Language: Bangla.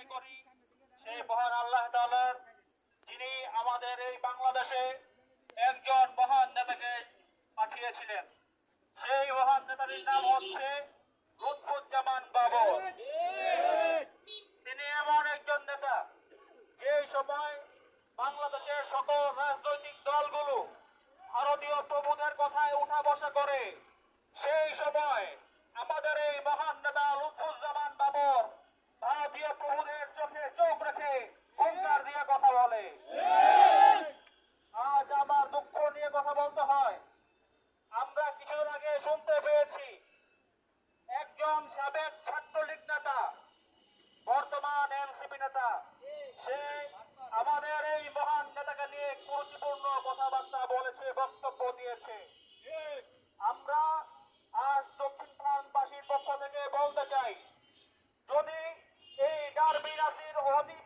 আদায় করি সেই মহান আল্লাহ তাআলার, যিনি আমাদের এই বাংলাদেশে একজন মহান নেতাকে পাঠিয়েছিলেন। সেই মহান নেতাটির নাম হচ্ছে লুৎফুজ্জামান বাবর। তিনি এমন একজন নেতা, যে সময় বাংলাদেশের সকল রাজনৈতিক দলগুলো ভারতীয় প্রভুদের কথায় উঠা বসা করে, সেই সময় আমাদের এই মহান নেতা লুৎফুজ্জামান বাবর ভারতীয় প্রভুদের চোখে চোখ রেখে হুঙ্কার দিয়ে কথা বলে। আজ আমার দুঃখ নিয়ে কথা বলতে হয়, আমরা কিছুদিন আগে শুনতে পেয়েছি একজন সাবেক ছাত্রলীগ নেতা, বর্তমান এনসিপি নেতা, সে আমাদের এই মহান নেতাকে নিয়ে কুরুচিপূর্ণ কথাবার্তা বলেছে, বক্তব্য দিয়েছে। আমরা আজ দক্ষিণখানবাসীর পক্ষ থেকে বলতে চাই, যদি এই ডারবি নাসির অতীব